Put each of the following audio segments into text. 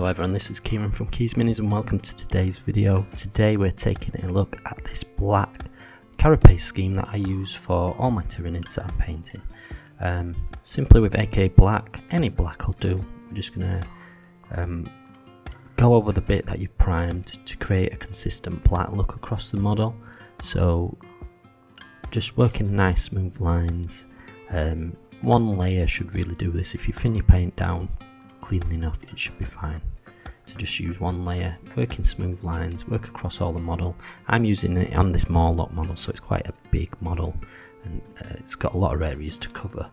Hello everyone, this is Kieran from Keys Minis and welcome to today's video. Today we're taking a look at this black Carapace scheme that I use for all my Tyranids that I'm painting. Simply with AK black, any black will do. We're just going to go over the bit that you've primed to create a consistent black look across the model. So just working nice smooth lines. One layer should really do this. If you thin your paint down cleanly enough, it should be fine. So just use one layer, work in smooth lines, work across all the model. I'm using it on this Morlock model, so it's quite a big model and it's got a lot of areas to cover.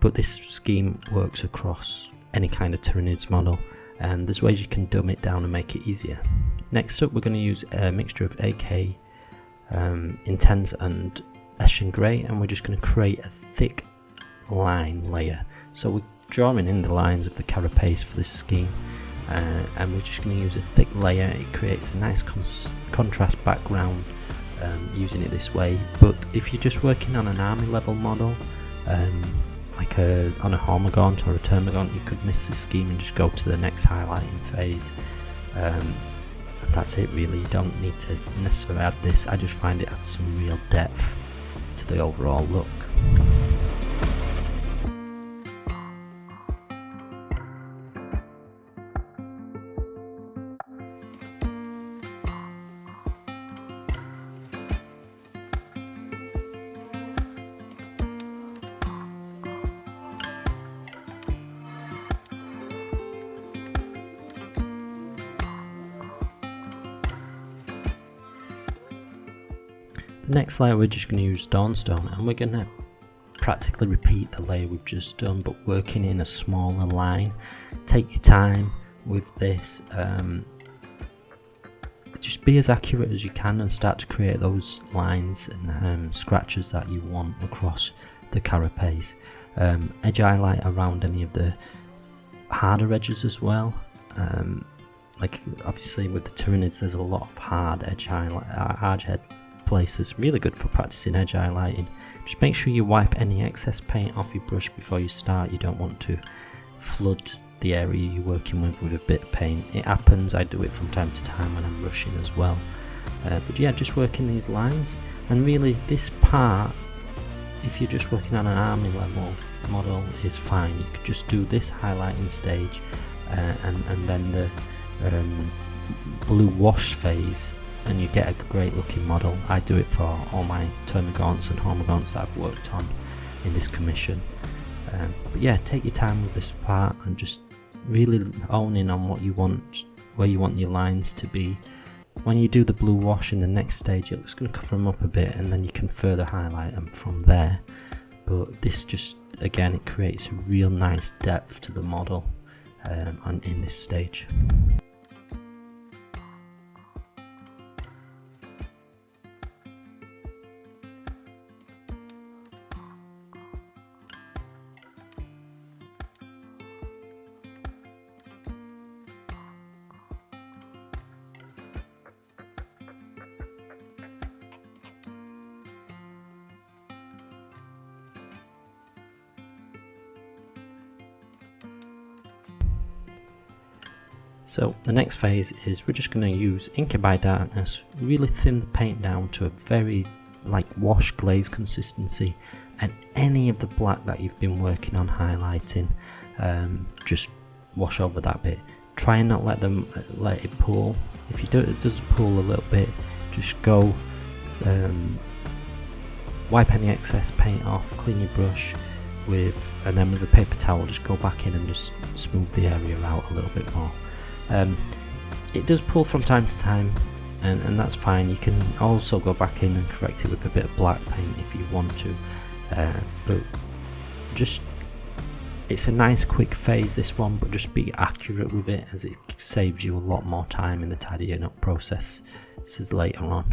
But this scheme works across any kind of Tyranids model, and there's ways you can dumb it down and make it easier. Next up, we're going to use a mixture of AK Intense and Edition Grey, and we're just going to create a thick line layer. So we're drawing in the lines of the Carapace for this scheme, and we're just going to use a thick layer. It creates a nice contrast background using it this way. But if you're just working on an army level model, like on a Hormagaunt or a Termagaunt, you could miss this scheme and just go to the next highlighting phase. And that's it really. You don't need to necessarily add this. I just find it adds some real depth to the overall look. The next layer we're just going to use Dawnstone, and we're going to practically repeat the layer we've just done, but working in a smaller line. Take your time with this, just be as accurate as you can and start to create those lines and scratches that you want across the Carapace. Edge highlight around any of the harder edges as well. Like obviously with the Tyranids there's a lot of hard edge highlight, hard head places, really good for practicing edge highlighting. Just make sure you wipe any excess paint off your brush before you start. You don't want to flood the area you're working with a bit of paint. It happens, I do it from time to time when I'm rushing as well. But yeah, just working these lines, and really this part, if you're just working on an army level model, is fine. You could just do this highlighting stage and then the blue wash phase, and you get a great looking model. I do it for all my Termagaunts and Hormagaunts that I've worked on in this commission. But yeah, take your time with this part and just really hone in on what you want, where you want your lines to be. When you do the blue wash in the next stage, it's going to cover them up a bit, and then you can further highlight them from there. But this just, again, it creates a real nice depth to the model in this stage. So the next phase is we're just going to use Inky by Darkness, really thin the paint down to a very like wash glaze consistency, and any of the black that you've been working on highlighting, just wash over that bit. Try and not let it pool. If you do, it does pool a little bit, just go wipe any excess paint off, clean your brush and then with a paper towel just go back in and just smooth the area out a little bit more. It does pull from time to time, and that's fine. You can also go back in and correct it with a bit of black paint if you want to, but just, it's a nice quick phase this one, but just be accurate with it, as it saves you a lot more time in the tidying up process. This is later on.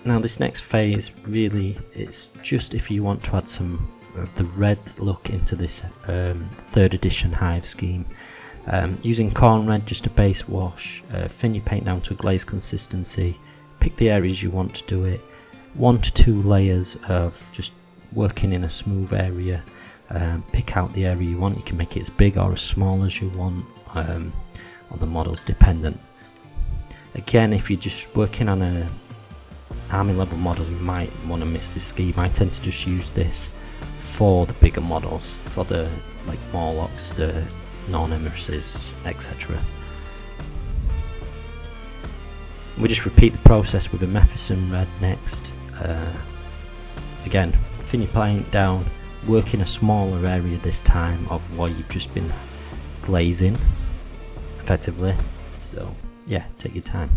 Now this next phase, really, it's just if you want to add some of the red look into this 3rd edition hive scheme. Using corn red, just a base wash, thin your paint down to a glaze consistency, pick the areas you want to do it, 1 to 2 layers of just working in a smooth area, pick out the area you want. You can make it as big or as small as you want, on the models dependent. Again, if you're just working on a army level model, you might want to miss this scheme. I tend to just use this for the bigger models, for the like Morlocks, the non-emissaries, etc. We just repeat the process with a Mephiston red next. Again, thin your paint down, work in a smaller area this time of what you've just been glazing effectively. So yeah, take your time.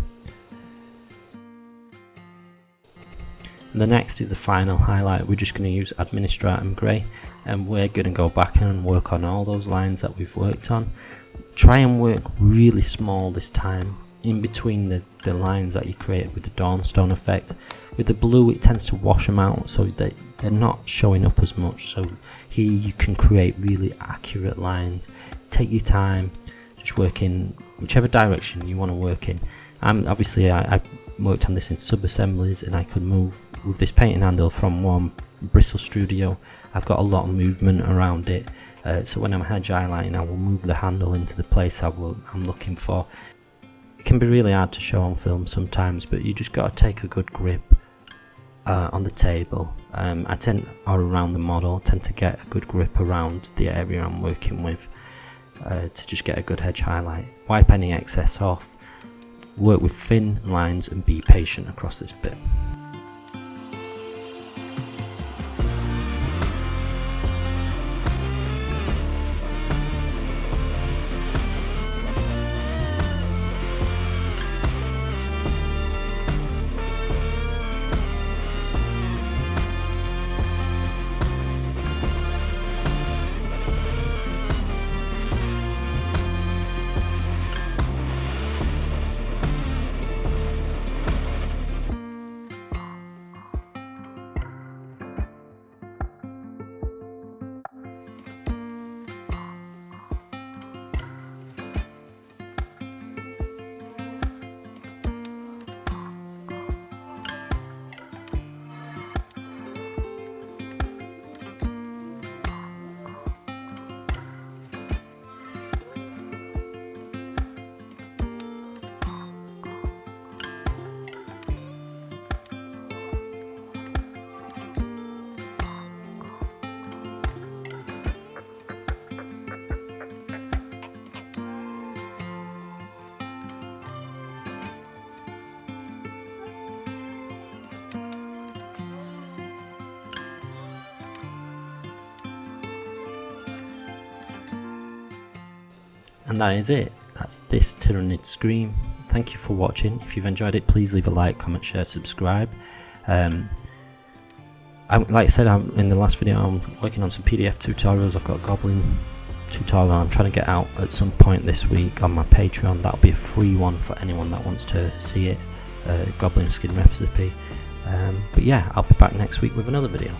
And the next is the final highlight. We're just going to use Administratum Grey, and we're going to go back and work on all those lines that we've worked on. Try and work really small this time, in between the lines that you created with the Dawnstone effect. With the blue, it tends to wash them out, so they're not showing up as much. So here you can create really accurate lines. Take your time, just work in whichever direction you want to work in. Obviously I worked on this in sub-assemblies, and I could move with this painting handle from one Bristle Studio. I've got a lot of movement around it, so when I'm hedge highlighting, I will move the handle into the place I'm looking for. It can be really hard to show on film sometimes, but you just got to take a good grip on the table. Or around the model, tend to get a good grip around the area I'm working with, to just get a good hedge highlight. Wipe any excess off, work with thin lines, and be patient across this bit. And that is it. That's this Tyranid Scream. Thank you for watching. If you've enjoyed it, please leave a like, comment, share, subscribe. Like I said in the last video, I'm working on some PDF tutorials. I've got a Goblin tutorial I'm trying to get out at some point this week on my Patreon. That'll be a free one for anyone that wants to see it. Goblin skin recipe. But yeah, I'll be back next week with another video.